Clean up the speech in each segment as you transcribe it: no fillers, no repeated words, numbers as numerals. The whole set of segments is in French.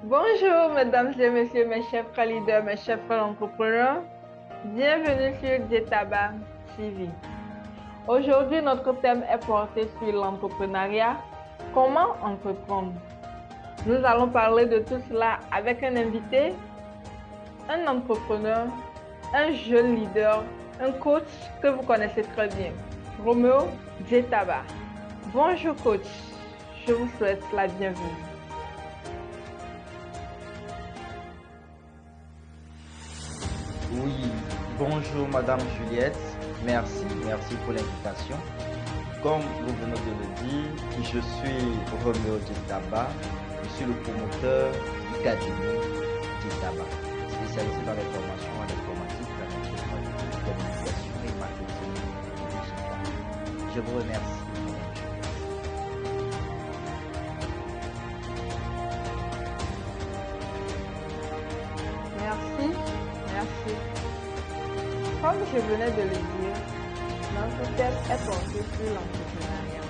Bonjour, mesdames et messieurs, mes chers frères leaders, mes chers frères entrepreneurs. Bienvenue sur Jetaba TV. Aujourd'hui, notre thème est porté sur l'entrepreneuriat. Comment entreprendre? Nous allons parler de tout cela avec un invité, un entrepreneur, un jeune leader, un coach que vous connaissez très bien, Roméo Jetaba. Bonjour coach, je vous souhaite la bienvenue. Oui, bonjour Madame Juliette, merci pour l'invitation. Comme vous venez de le dire, je suis Roméo Jetaba, je suis le promoteur du cabinet Jetaba, spécialisé dans les formations en informatique, la communication et marketing digital. Je vous remercie. Merci. Comme je venais de le dire, notre thème est porté sur l'entrepreneuriat.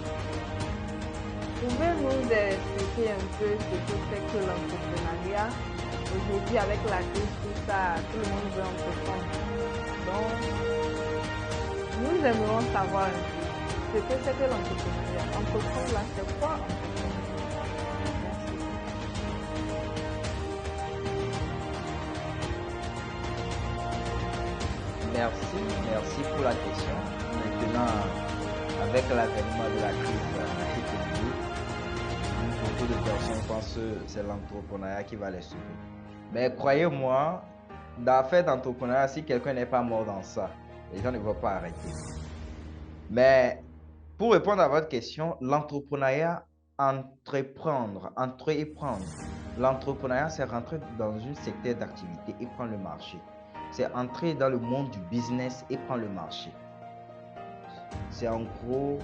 Pouvez-vous nous expliquer un peu ce que c'est que l'entrepreneuriat? Aujourd'hui, avec la crise, tout le monde veut entreprendre. Donc, nous aimerions savoir un peu ce que c'est que l'entrepreneuriat. Entreprendre là, c'est quoi entreprendre? Merci pour la question. Maintenant, avec l'avènement de la crise économique, beaucoup de personnes pensent que c'est l'entrepreneuriat qui va les sauver. Mais croyez-moi, dans l'affaire d'entrepreneuriat, si quelqu'un n'est pas mort dans ça, les gens ne vont pas arrêter. Mais pour répondre à votre question, l'entrepreneuriat, entreprendre. L'entrepreneuriat, c'est rentrer dans un secteur d'activité et prendre le marché. C'est entrer dans le monde du business et prendre le marché. C'est en gros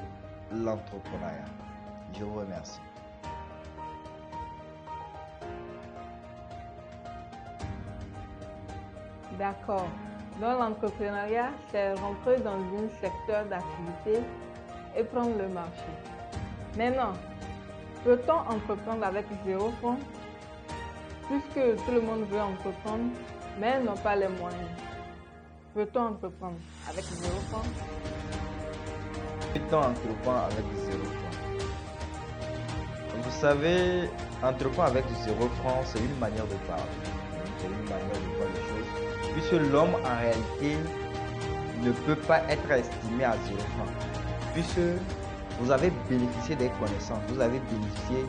l'entrepreneuriat. Je vous remercie. D'accord. Donc l'entrepreneuriat, c'est rentrer dans un secteur d'activité et prendre le marché. Maintenant, peut-on entreprendre avec 0 francs? Puisque tout le monde veut entreprendre, mais n'ont pas les moyens. Peut-on entreprendre avec 0 francs? Peut-on entreprendre avec 0 francs? Vous savez, entreprendre avec 0 francs, c'est une manière de parler. C'est une manière de voir les choses. Puisque l'homme, en réalité, ne peut pas être estimé à 0 francs. Puisque vous avez bénéficié des connaissances, vous avez bénéficié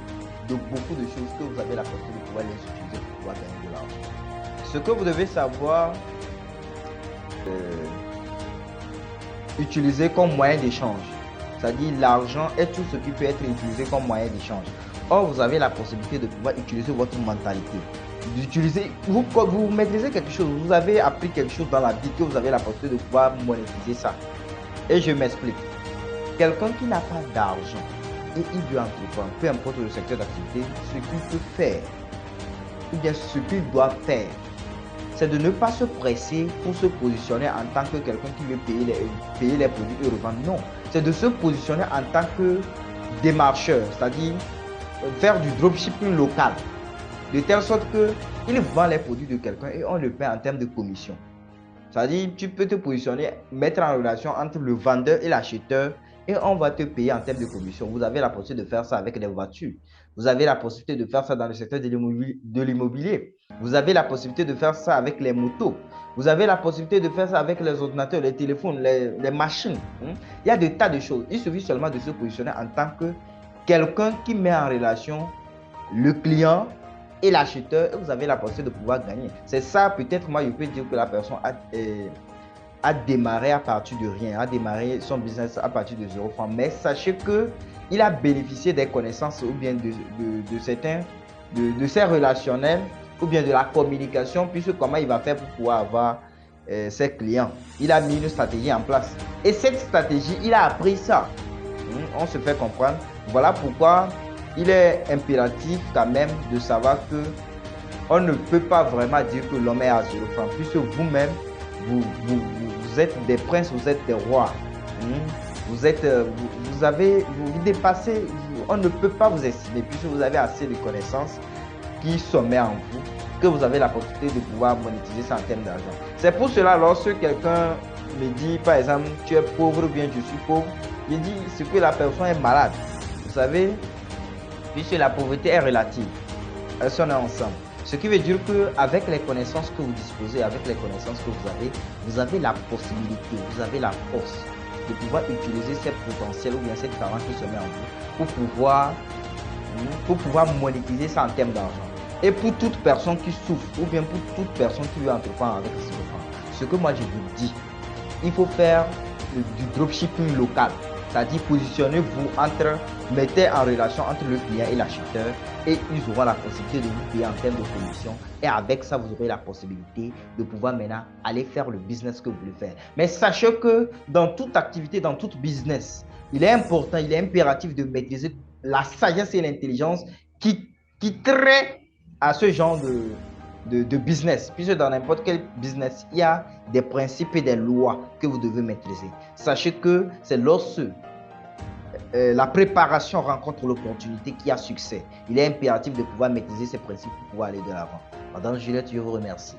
de beaucoup de choses que vous avez la possibilité de pouvoir les utiliser pour pouvoir gagner de l'argent. Ce que vous devez savoir, utiliser comme moyen d'échange. C'est-à-dire l'argent est tout ce qui peut être utilisé comme moyen d'échange. Or, vous avez la possibilité de pouvoir utiliser votre mentalité. Vous maîtrisez quelque chose, vous avez appris quelque chose dans la vie que vous avez la possibilité de pouvoir monétiser ça. Et je m'explique. Quelqu'un qui n'a pas d'argent et il veut entreprendre, peu importe le secteur d'activité, ce qu'il peut faire, ou bien ce qu'il doit faire, c'est de ne pas se presser pour se positionner en tant que quelqu'un qui veut payer les produits et revendre. Non, c'est de se positionner en tant que démarcheur, c'est-à-dire faire du dropshipping local, de telle sorte qu'il vend les produits de quelqu'un et on le paie en termes de commission. C'est-à-dire tu peux te positionner, mettre en relation entre le vendeur et l'acheteur et on va te payer en termes de commission. Vous avez la possibilité de faire ça avec les voitures. Vous avez la possibilité de faire ça dans le secteur de l'immobilier. Vous avez la possibilité de faire ça avec les motos. Vous avez la possibilité de faire ça avec les ordinateurs, les téléphones, les machines. Il y a des tas de choses. Il suffit seulement de se positionner en tant que quelqu'un qui met en relation le client et l'acheteur et vous avez la possibilité de pouvoir gagner. C'est ça, peut-être, moi, je peux dire que la personne a démarré à partir de rien, a démarré son business à partir de 0 francs. Mais sachez qu'il a bénéficié des connaissances ou bien de ses relationnels ou bien de la communication, puisque comment il va faire pour pouvoir avoir ses clients. Il a mis une stratégie en place. Et cette stratégie, il a appris ça. On se fait comprendre. Voilà pourquoi il est impératif quand même de savoir que on ne peut pas vraiment dire que l'homme est à 0 francs, puisque vous-même, vous êtes des princes, vous êtes des rois. Vous dépassez, on ne peut pas vous estimer, puisque vous avez assez de connaissances qui sommeille en vous, que vous avez la possibilité de pouvoir monétiser ça en termes d'argent. C'est pour cela, lorsque quelqu'un me dit, par exemple, tu es pauvre ou bien je suis pauvre, je dis ce que la personne est malade. Vous savez, puisque la pauvreté est relative, elles sont ensemble. Ce qui veut dire qu'avec les connaissances que vous disposez, avec les connaissances que vous avez la possibilité, vous avez la force de pouvoir utiliser ces potentiels ou bien ces talents qui se met en vous pour pouvoir monétiser ça en termes d'argent. Et pour toute personne qui souffre ou bien pour toute personne qui veut entreprendre avec ce fonds, ce que moi je vous dis, il faut faire du dropshipping local. C'est-à-dire positionnez-vous mettez en relation entre le client et l'acheteur et ils auront la possibilité de vous payer en termes de commission. Et avec ça, vous aurez la possibilité de pouvoir maintenant aller faire le business que vous voulez faire. Mais sachez que dans toute activité, dans tout business, il est important, il est impératif de maîtriser la sagesse et l'intelligence qui traite à ce genre de business, puisque dans n'importe quel business, il y a des principes et des lois que vous devez maîtriser. Sachez que c'est lorsque la préparation rencontre l'opportunité qu'il y a succès. Il est impératif de pouvoir maîtriser ces principes pour pouvoir aller de l'avant. Madame Juliette, je vous remercie.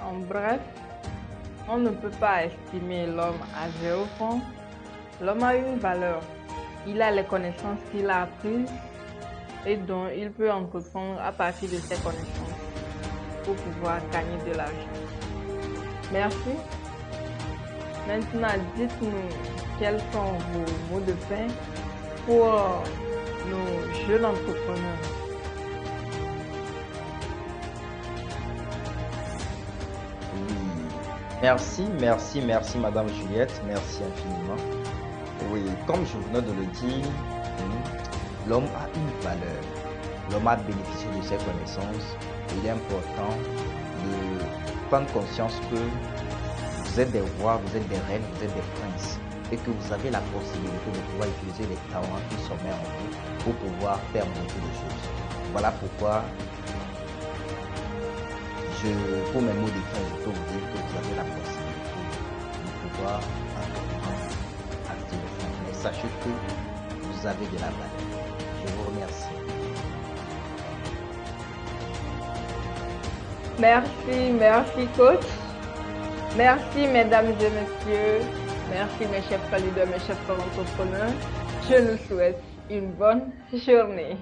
En bref, on ne peut pas estimer l'homme à 0 francs. L'homme a une valeur. Il a les connaissances qu'il a apprises et dont il peut entreprendre à partir de ces connaissances pour pouvoir gagner de l'argent. Merci. Maintenant, dites-nous quels sont vos mots de fin pour nos jeunes entrepreneurs. Merci Madame Juliette, merci infiniment. Oui, comme je venais de le dire, l'homme a une valeur. L'homme a bénéficié de ses connaissances. Il est important de prendre conscience que vous êtes des rois, vous êtes des reines, vous êtes des princes et que vous avez la possibilité de pouvoir utiliser les talents qui sommeillent en vous pour pouvoir faire beaucoup de choses. Voilà pourquoi pour mes mots de fin, je peux vous dire que vous avez la possibilité de pouvoir entreprendre activement. Mais sachez que vous avez de la valeur. Je vous remercie. Merci coach. Merci mesdames et messieurs. Merci mes chefs leaders, mes chefs entrepreneurs. Je nous souhaite une bonne journée.